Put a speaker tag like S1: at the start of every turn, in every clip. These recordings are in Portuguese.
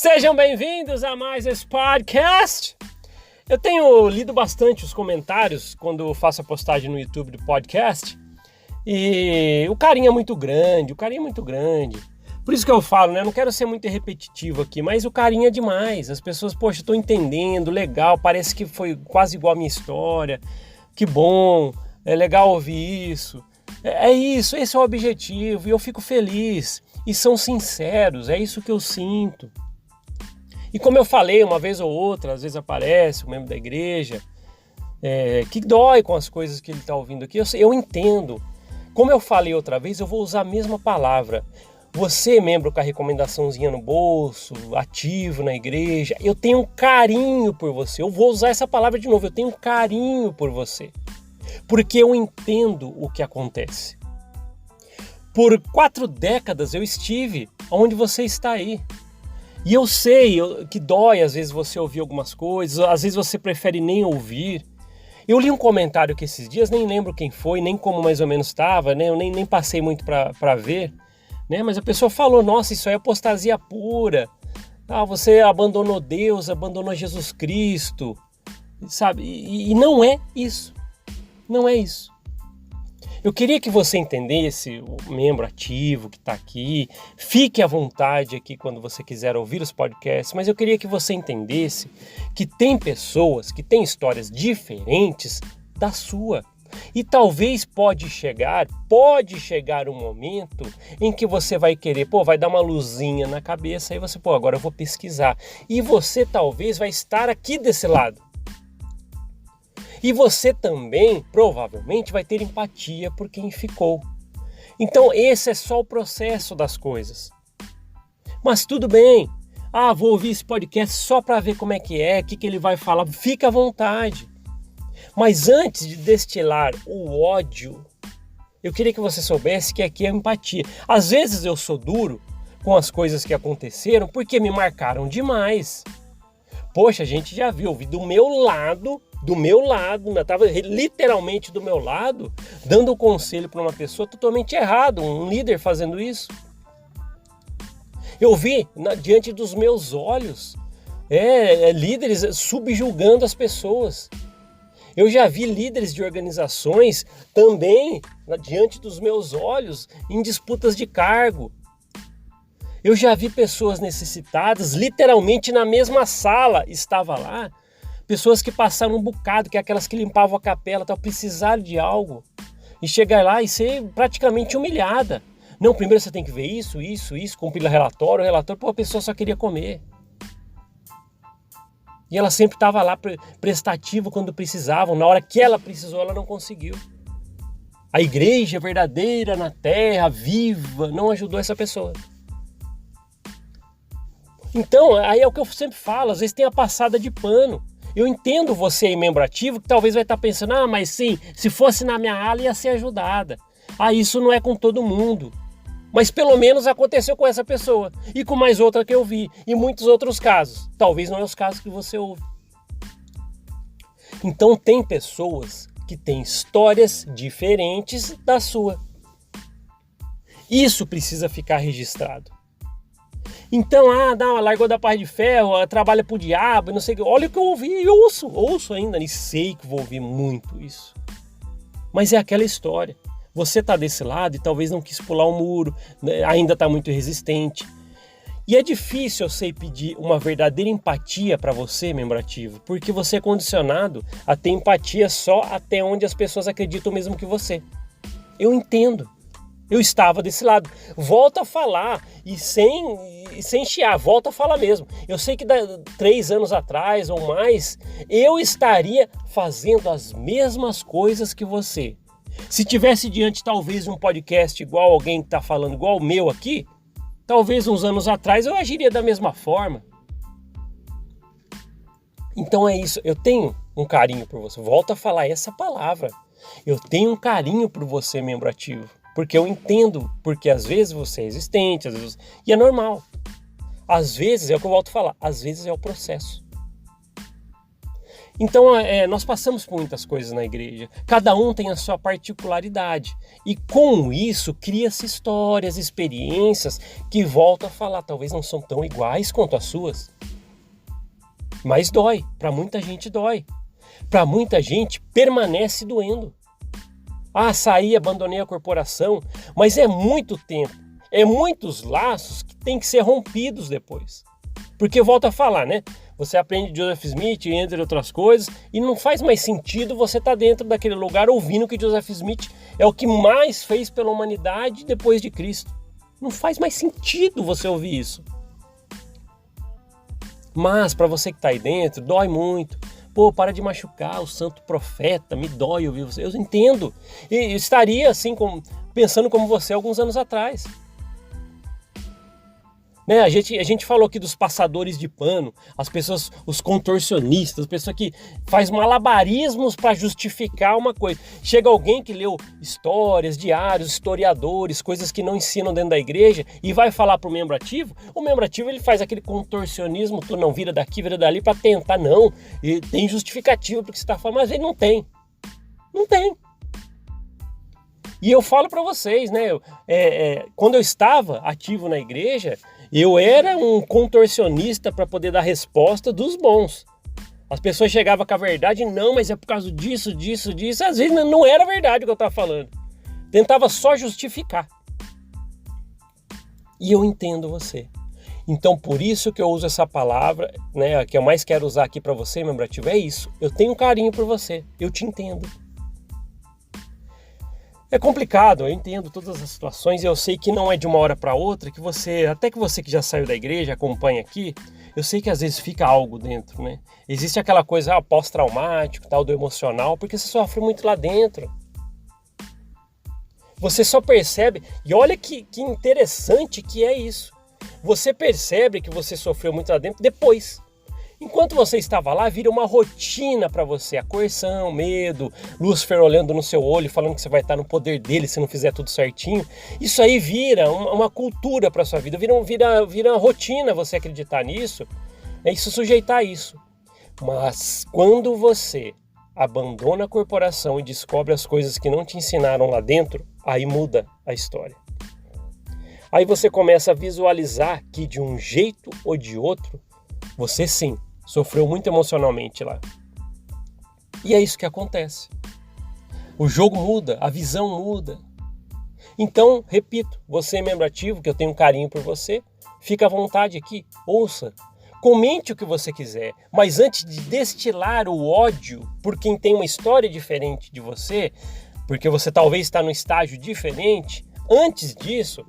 S1: Sejam bem-vindos a mais esse podcast. Eu tenho lido bastante os comentários quando faço a postagem no YouTube do podcast e o carinho é muito grande, Por isso que eu falo, né? Eu não quero ser muito repetitivo aqui, mas o carinho é demais. As pessoas, poxa, estou entendendo, legal, parece que foi quase igual a minha história. Que bom, é legal ouvir isso. É isso, esse é o objetivo e eu fico feliz. E são sinceros, é isso que eu sinto. E como eu falei uma vez ou outra, às vezes aparece um membro da igreja que dói com as coisas que ele está ouvindo aqui. Eu entendo. Como eu falei outra vez, eu vou usar a mesma palavra. Você, membro com a recomendaçãozinha no bolso, ativo na igreja, eu tenho um carinho por você. Eu vou usar essa palavra de novo, eu tenho um carinho por você. Porque eu entendo o que acontece. Por 4 décadas eu estive onde você está aí. E eu sei que dói às vezes você ouvir algumas coisas, às vezes você prefere nem ouvir. Eu li um comentário que esses dias, nem lembro quem foi, nem como mais ou menos estava, né? Eu nem passei muito para ver, né? Mas a pessoa falou, nossa, isso aí é apostasia pura. Você abandonou Deus, abandonou Jesus Cristo, sabe? E não é isso, não é isso. Eu queria que você entendesse, o membro ativo que está aqui, fique à vontade aqui quando você quiser ouvir os podcasts, mas eu queria que você entendesse que tem pessoas que têm histórias diferentes da sua. E talvez pode chegar um momento em que você vai querer, vai dar uma luzinha na cabeça e você, agora eu vou pesquisar. E você talvez vai estar aqui desse lado. E você também, provavelmente, vai ter empatia por quem ficou. Então, esse é só o processo das coisas. Mas tudo bem. Vou ouvir esse podcast só para ver como é que é, o que ele vai falar. Fica à vontade. Mas antes de destilar o ódio, eu queria que você soubesse que aqui é empatia. Às vezes eu sou duro com as coisas que aconteceram porque me marcaram demais. Poxa, a gente já viu, vi do meu lado, estava literalmente do meu lado, dando um conselho para uma pessoa totalmente errado, um líder fazendo isso. Eu vi diante dos meus olhos, líderes subjugando as pessoas. Eu já vi líderes de organizações também, diante dos meus olhos, em disputas de cargo. Eu já vi pessoas necessitadas, literalmente na mesma sala, estava lá, pessoas que passaram um bocado, que é aquelas que limpavam a capela, precisaram de algo, e chegar lá e ser praticamente humilhada. Não, primeiro você tem que ver isso, cumprir o relatório, a pessoa só queria comer. E ela sempre estava lá prestativa quando precisavam, na hora que ela precisou, ela não conseguiu. A igreja verdadeira na terra, viva, não ajudou essa pessoa. Então, aí é o que eu sempre falo, às vezes tem a passada de pano. Eu entendo você aí, membro ativo, que talvez vai estar pensando, mas sim, se fosse na minha ala ia ser ajudada. Isso não é com todo mundo. Mas pelo menos aconteceu com essa pessoa. E com mais outra que eu vi. E muitos outros casos. Talvez não é os casos que você ouve. Então tem pessoas que têm histórias diferentes da sua. Isso precisa ficar registrado. Então, largou da parte de ferro, trabalha pro diabo, não sei o que. Olha o que eu ouvi e ouço ainda, nem sei que vou ouvir muito isso. Mas é aquela história. Você tá desse lado e talvez não quis pular o muro, né, ainda tá muito resistente. E é difícil, eu sei, pedir uma verdadeira empatia para você, membro ativo, porque você é condicionado a ter empatia só até onde as pessoas acreditam mesmo que você. Eu entendo. Eu estava desse lado. Volto a falar e sem chiar, volto a falar mesmo. Eu sei que 3 anos atrás ou mais, eu estaria fazendo as mesmas coisas que você. Se tivesse diante talvez um podcast igual alguém que está falando igual o meu aqui, talvez uns anos atrás eu agiria da mesma forma. Então é isso, eu tenho um carinho por você. Volto a falar essa palavra. Eu tenho um carinho por você, membro ativo. Porque eu entendo, porque às vezes você é resistente, e é normal. Às vezes, é o que eu volto a falar, às vezes é o processo. Então, nós passamos por muitas coisas na igreja. Cada um tem a sua particularidade. E com isso, cria-se histórias, experiências que, volto a falar, talvez não são tão iguais quanto as suas. Mas dói. Para muita gente dói. Para muita gente permanece doendo. Saí, abandonei a corporação. Mas é muito tempo. É muitos laços que têm que ser rompidos depois. Porque, volto a falar, né? Você aprende Joseph Smith, entre outras coisas, e não faz mais sentido você estar dentro daquele lugar ouvindo que Joseph Smith é o que mais fez pela humanidade depois de Cristo. Não faz mais sentido você ouvir isso. Mas para você que está aí dentro, dói muito. Para de machucar o santo profeta, me dói ouvir você. Eu entendo. E estaria assim, pensando como você alguns anos atrás. Né? A gente falou aqui dos passadores de pano, as pessoas, os contorcionistas, as pessoas que faz malabarismos para justificar uma coisa. Chega alguém que leu histórias, diários, historiadores, coisas que não ensinam dentro da igreja e vai falar para o membro ativo. O membro ativo ele faz aquele contorcionismo, tu não vira daqui, vira dali para tentar, não. E tem justificativa para o que você está falando, mas ele não tem. Não tem. E eu falo para vocês, né? Quando eu estava ativo na igreja, eu era um contorcionista para poder dar resposta dos bons. As pessoas chegavam com a verdade, não, mas é por causa disso. Às vezes não era verdade o que eu estava falando. Tentava só justificar. E eu entendo você. Então, por isso que eu uso essa palavra, né, que eu mais quero usar aqui para você, membro ativo, é isso. Eu tenho um carinho por você, eu te entendo. É complicado, eu entendo todas as situações e eu sei que não é de uma hora para outra, que você que já saiu da igreja, acompanha aqui, eu sei que às vezes fica algo dentro, né? Existe aquela coisa pós-traumático, tal, do emocional, porque você sofre muito lá dentro. Você só percebe, e olha que interessante que é isso. Você percebe que você sofreu muito lá dentro depois. Enquanto você estava lá, vira uma rotina para você, a coerção, medo, Lúcifer olhando no seu olho, falando que você vai estar no poder dele se não fizer tudo certinho. Isso aí vira uma cultura para sua vida, vira uma rotina você acreditar nisso, e se sujeitar a isso. Mas quando você abandona a corporação e descobre as coisas que não te ensinaram lá dentro, aí muda a história. Aí você começa a visualizar que de um jeito ou de outro, você sim sofreu muito emocionalmente lá. E é isso que acontece. O jogo muda, a visão muda. Então, repito, você é membro ativo, que eu tenho um carinho por você, fica à vontade aqui, ouça, comente o que você quiser, mas antes de destilar o ódio por quem tem uma história diferente de você, porque você talvez está num estágio diferente, antes disso,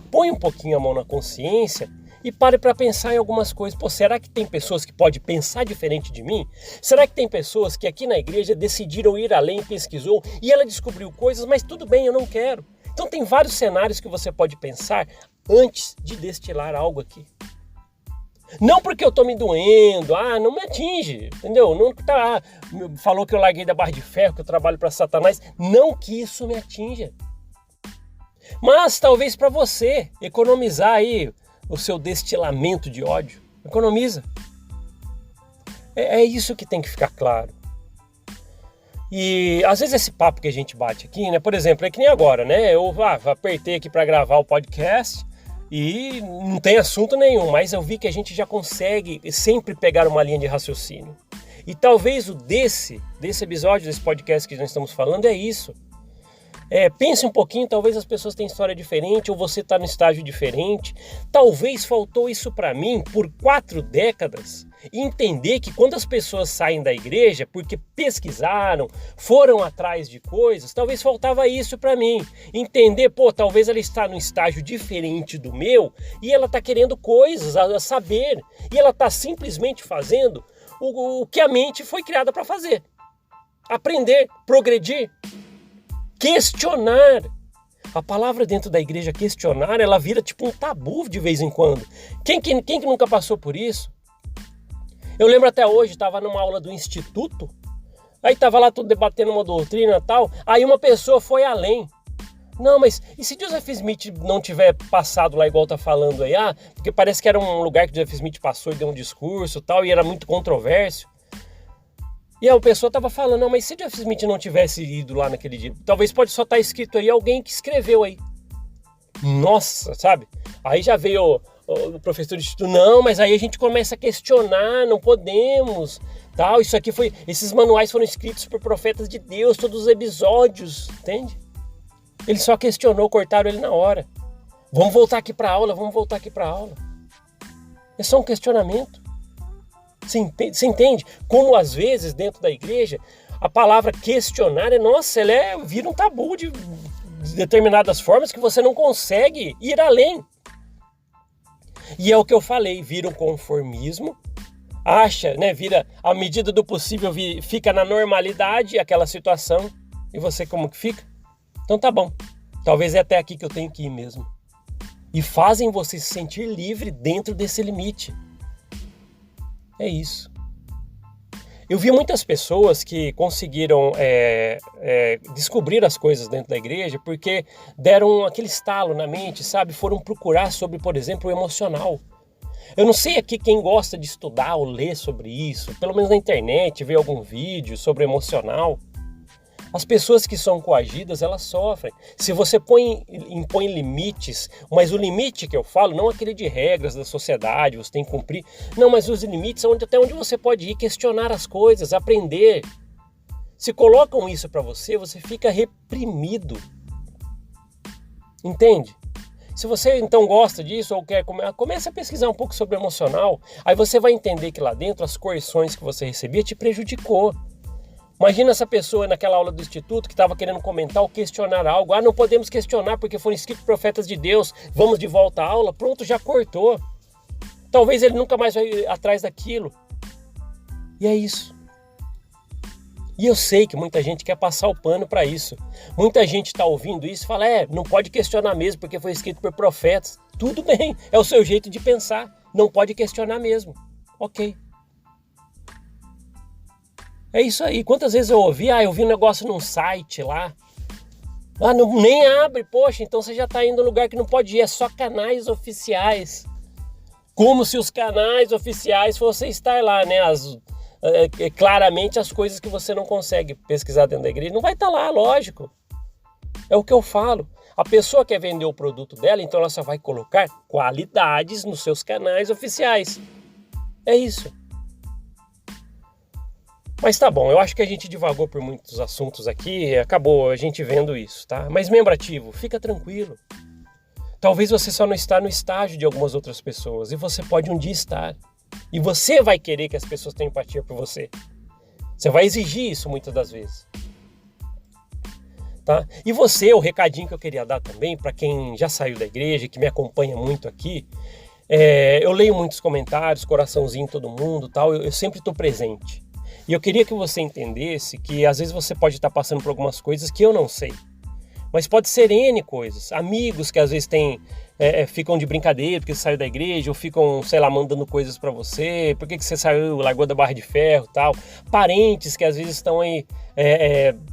S1: põe um pouquinho a mão na consciência e pare para pensar em algumas coisas. Será que tem pessoas que podem pensar diferente de mim? Será que tem pessoas que aqui na igreja decidiram ir além, pesquisou e ela descobriu coisas, mas tudo bem, eu não quero. Então tem vários cenários que você pode pensar antes de destilar algo aqui. Não porque eu estou me doendo, não me atinge, entendeu? Não falou que eu larguei da barra de ferro, que eu trabalho para Satanás, não que isso me atinja. Mas talvez para você economizar aí o seu destilamento de ódio. Economiza. É isso que tem que ficar claro. E às vezes esse papo que a gente bate aqui, né? Por exemplo, é que nem agora, né? Eu apertei aqui para gravar o podcast e não tem assunto nenhum, mas eu vi que a gente já consegue sempre pegar uma linha de raciocínio. E talvez o desse episódio, desse podcast que nós estamos falando, é isso. Pense um pouquinho, talvez as pessoas tenham história diferente ou você está no estágio diferente. Talvez faltou isso para mim por 4 décadas. E entender que quando as pessoas saem da igreja porque pesquisaram, foram atrás de coisas, talvez faltava isso para mim. Entender, talvez ela está num estágio diferente do meu e ela está querendo coisas, a saber. E ela está simplesmente fazendo o que a mente foi criada para fazer. Aprender, progredir. Questionar. A palavra dentro da igreja questionar, ela vira tipo um tabu de vez em quando. Quem que nunca passou por isso? Eu lembro até hoje, estava numa aula do instituto, aí estava lá tudo debatendo uma doutrina e tal, aí uma pessoa foi além. Não, mas e se Joseph Smith não tiver passado lá igual tá falando aí? Porque parece que era um lugar que Joseph Smith passou e deu um discurso e tal, e era muito controverso. E a pessoa estava falando, não, mas se Joseph Smith não tivesse ido lá naquele dia, talvez pode só estar escrito aí alguém que escreveu aí. Nossa, sabe? Aí já veio o professor de instituto, não, mas aí a gente começa a questionar, não podemos, tal, isso aqui foi, esses manuais foram escritos por profetas de Deus, todos os episódios, entende? Ele só questionou, cortaram ele na hora. Vamos voltar aqui para a aula. É só um questionamento. Você entende? Como às vezes dentro da igreja, a palavra questionar, ela vira um tabu de determinadas formas que você não consegue ir além. E é o que eu falei, vira um conformismo, vira à medida do possível, fica na normalidade aquela situação, e você como que fica? Então tá bom, talvez é até aqui que eu tenho que ir mesmo. E fazem você se sentir livre dentro desse limite. É isso. Eu vi muitas pessoas que conseguiram descobrir as coisas dentro da igreja porque deram aquele estalo na mente, sabe? Foram procurar sobre, por exemplo, o emocional. Eu não sei aqui quem gosta de estudar ou ler sobre isso, pelo menos na internet, ver algum vídeo sobre o emocional. As pessoas que são coagidas, elas sofrem. Se você impõe limites, mas o limite que eu falo, não aquele de regras da sociedade, você tem que cumprir. Não, mas os limites são até onde você pode ir, questionar as coisas, aprender. Se colocam isso para você, você fica reprimido. Entende? Se você então gosta disso ou quer comece a pesquisar um pouco sobre o emocional, aí você vai entender que lá dentro as coerções que você recebia te prejudicou. Imagina essa pessoa naquela aula do instituto que estava querendo comentar ou questionar algo. Não podemos questionar porque foram escritos profetas de Deus. Vamos de volta à aula. Pronto, já cortou. Talvez ele nunca mais vai atrás daquilo. E é isso. E eu sei que muita gente quer passar o pano para isso. Muita gente está ouvindo isso e fala, não pode questionar mesmo porque foi escrito por profetas. Tudo bem, é o seu jeito de pensar. Não pode questionar mesmo. Ok. É isso aí. Quantas vezes eu ouvi um negócio num site lá. Nem abre, poxa, então você já está indo em um lugar que não pode ir, é só canais oficiais. Como se os canais oficiais fossem estar lá, né? Claramente as coisas que você não consegue pesquisar dentro da igreja, não vai estar lá, lógico. É o que eu falo. A pessoa quer vender o produto dela, então ela só vai colocar qualidades nos seus canais oficiais. É isso. Mas tá bom, eu acho que a gente divagou por muitos assuntos aqui, acabou a gente vendo isso, tá? Mas membro ativo, fica tranquilo. Talvez você só não está no estágio de algumas outras pessoas e você pode um dia estar. E você vai querer que as pessoas tenham empatia por você. Você vai exigir isso muitas das vezes. Tá? E você, o recadinho que eu queria dar também, para quem já saiu da igreja, que me acompanha muito aqui, eu leio muitos comentários, coraçãozinho todo mundo, tal, eu sempre estou presente. E eu queria que você entendesse que às vezes você pode estar passando por algumas coisas que eu não sei. Mas pode ser N coisas. Amigos que às vezes ficam de brincadeira porque você saiu da igreja, ou ficam, sei lá, mandando coisas pra você. Por que você saiu, largou da barra de ferro e tal. Parentes que às vezes estão aí,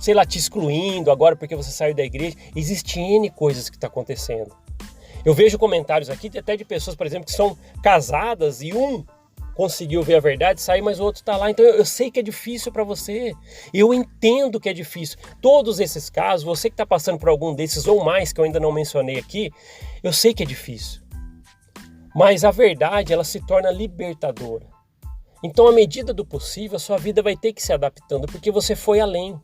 S1: sei lá, te excluindo agora porque você saiu da igreja. Existem N coisas que estão acontecendo. Eu vejo comentários aqui até de pessoas, por exemplo, que são casadas e conseguiu ver a verdade, sair, mas o outro está lá. Então eu sei que é difícil para você. Eu entendo que é difícil. Todos esses casos, você que está passando por algum desses ou mais que eu ainda não mencionei aqui, eu sei que é difícil. Mas a verdade, ela se torna libertadora. Então, à medida do possível, a sua vida vai ter que se adaptando, porque você foi além.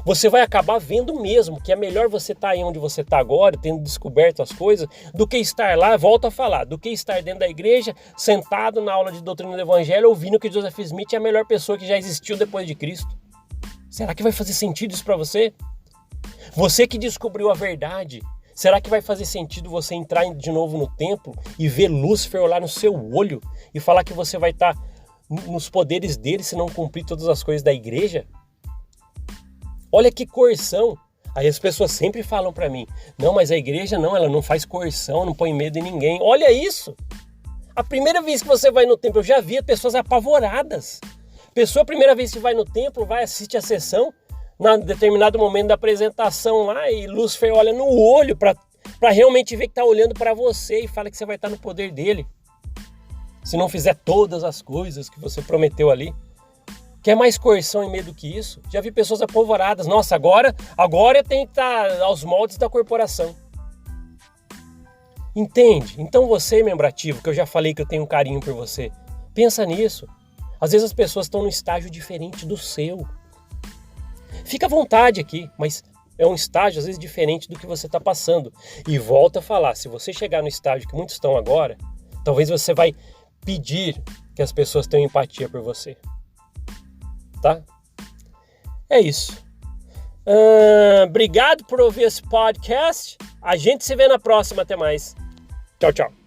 S1: Você vai acabar vendo mesmo que é melhor você estar aí onde você está agora, tendo descoberto as coisas, do que estar lá, volto a falar, do que estar dentro da igreja, sentado na aula de doutrina do evangelho, ouvindo que Joseph Smith é a melhor pessoa que já existiu depois de Cristo. Será que vai fazer sentido isso para você? Você que descobriu a verdade, será que vai fazer sentido você entrar de novo no templo e ver Lúcifer olhar no seu olho e falar que você vai estar nos poderes dele se não cumprir todas as coisas da igreja? Olha que coerção. Aí as pessoas sempre falam para mim, não, mas a igreja não, ela não faz coerção, não põe medo em ninguém. Olha isso. A primeira vez que você vai no templo, eu já vi pessoas apavoradas. A primeira vez que vai no templo, vai assistir a sessão, em determinado momento da apresentação lá, e Lúcifer olha no olho para realmente ver que está olhando para você e fala que você vai estar no poder dele. Se não fizer todas as coisas que você prometeu ali. Quer mais coerção e medo que isso? Já vi pessoas apavoradas. Nossa, agora eu tenho que estar aos moldes da corporação. Entende? Então você, membro ativo, que eu já falei que eu tenho um carinho por você, pensa nisso. Às vezes as pessoas estão num estágio diferente do seu. Fica à vontade aqui, mas é um estágio às vezes diferente do que você está passando. E volta a falar, se você chegar no estágio que muitos estão agora, talvez você vai pedir que as pessoas tenham empatia por você. Tá? É isso. Obrigado por ouvir esse podcast. A gente se vê na próxima. Até mais. Tchau, tchau.